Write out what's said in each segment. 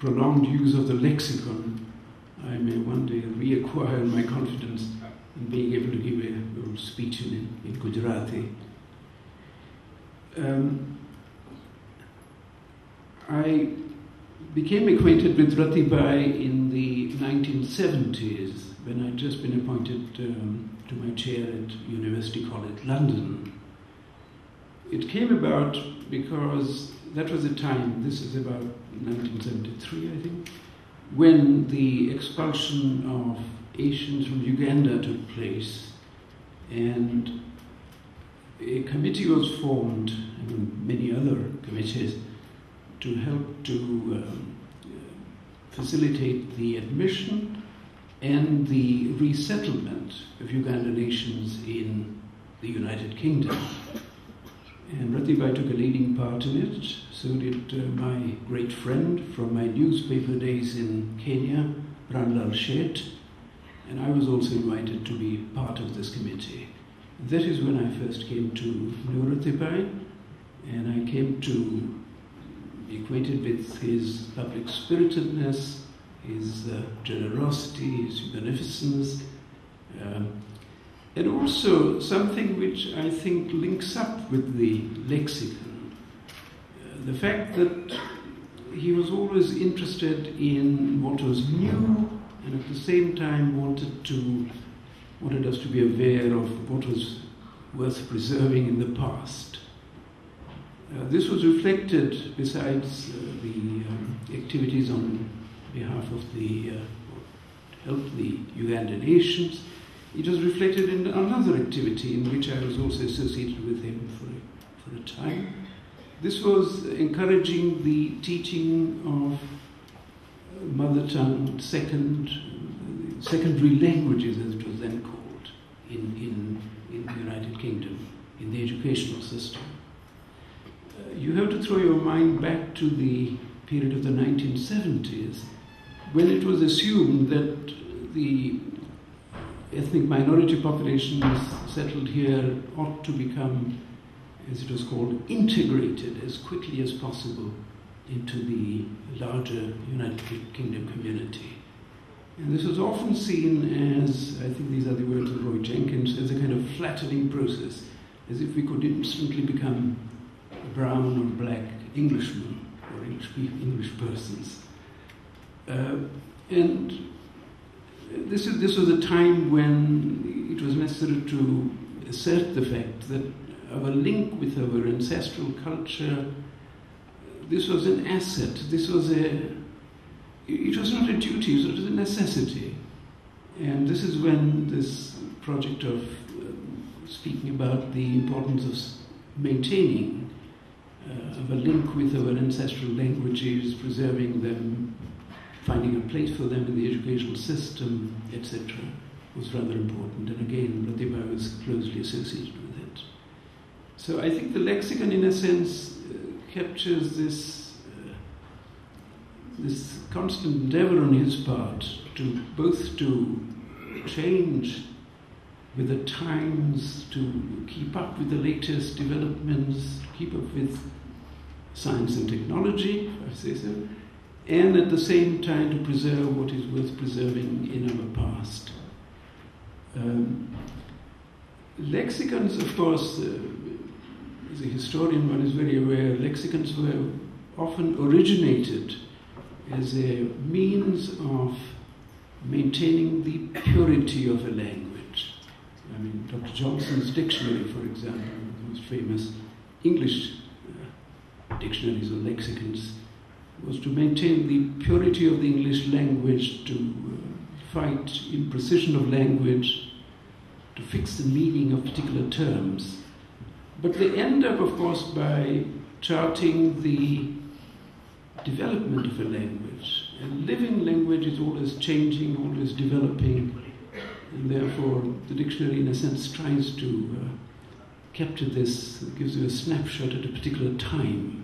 prolonged use of the lexicon, I may one day reacquire my confidence in being able to give a little speech in Gujarati. I became acquainted with Rattanshi in the 1970s when I'd just been appointed to my chair at University College London. It came about because that was the time, this is about 1973 I think, when the expulsion of Asians from Uganda took place, and a committee was formed, and many other committees, to help to facilitate the admission and the resettlement of Ugandan nations in the United Kingdom. And Rattanshi took a leading part in it, so did my great friend from my newspaper days in Kenya, Pranlal Sheth, and I was also invited to be part of this committee. That is when I first came to know Rattanshi, and I came to be acquainted with his public spiritedness, his generosity, his beneficence, and also something which I think links up with the lexicon. The fact that he was always interested in what was new, and at the same time wanted us to be aware of what was worth preserving in the past. This was reflected, besides the activities on behalf of the help the Ugandan nations, it was reflected in another activity in which I was also associated with him for a time. This was encouraging the teaching of mother tongue, secondary languages, as it was then called, in the United Kingdom, in the educational system. You have to throw your mind back to the period of the 1970s, when it was assumed that the ethnic minority populations settled here ought to become, as it was called, integrated as quickly as possible into the larger United Kingdom community. And this was often seen as, I think these are the words of Roy Jenkins, as a kind of flattening process, as if we could instantly become brown or black Englishmen or English persons. And this was a time when it was necessary to assert the fact that our link with our ancestral culture, this was an asset, it was not a duty, it was a necessity. And this is when this project of speaking about the importance of maintaining a link with our ancestral languages, preserving them, finding a place for them in the educational system, etc., was rather important. And again, Rattanshi was closely associated with it. So I think the lexicon, in a sense, captures this constant endeavor on his part to both to change with the times, to keep up with the latest developments, keep up with science and technology, if I say so, and at the same time to preserve what is worth preserving in our past. Lexicons, of course, as a historian one is very aware, lexicons were often originated as a means of maintaining the purity of a language. I mean, Dr. Johnson's dictionary, for example, the most famous English dictionaries or lexicons, was to maintain the purity of the English language, to fight imprecision of language, to fix the meaning of particular terms. But they end up, of course, by charting the development of a language. A living language is always changing, always developing, and therefore the dictionary, in a sense, tries to capture this, gives you a snapshot at a particular time.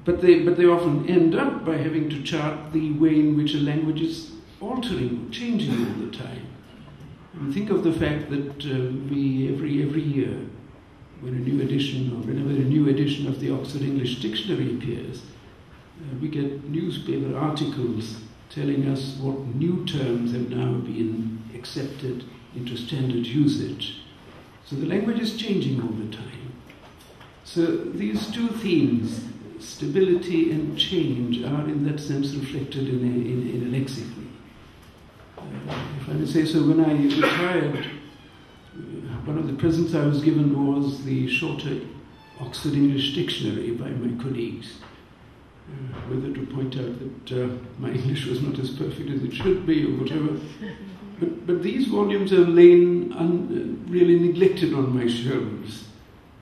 But they often end up by having to chart the way in which a language is altering, changing all the time. And think of the fact that we every year when a new edition or whenever a new edition of the Oxford English Dictionary appears, we get newspaper articles telling us what new terms have now been accepted into standard usage. So the language is changing all the time. So these two themes, stability and change, are in that sense reflected in a lexicon. If I may say so, when I retired, one of the presents I was given was the shorter Oxford English Dictionary by my colleagues, whether to point out that my English was not as perfect as it should be or whatever. But these volumes have lain really neglected on my shelves.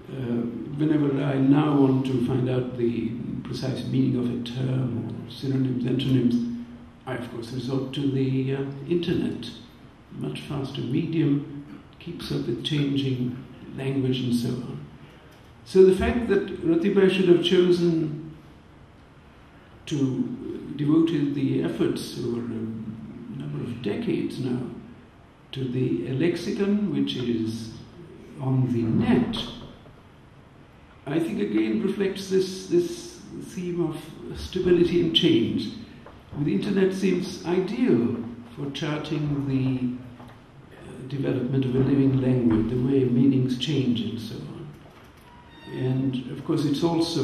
Whenever I now want to find out the precise meaning of a term or synonyms, antonyms, I of course resort to the internet. Much faster medium, keeps up with changing language and so on. So the fact that Ratibhai should have chosen to devote the efforts over a number of decades now to the lexicon, which is on the net, I think again reflects this theme of stability and change. The internet seems ideal for charting the development of a living language, the way meanings change and so on. And of course it's also,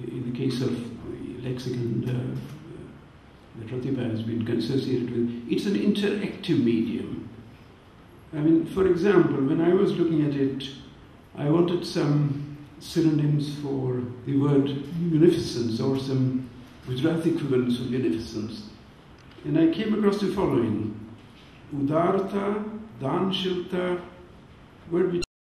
in the case of the lexicon that Ratibhai has been associated with, it's an interactive medium. I mean, for example, when I was looking at it, I wanted some synonyms for the word munificence or some Gujarati equivalents of munificence. And I came across the following: Udarta, Danshilta, word which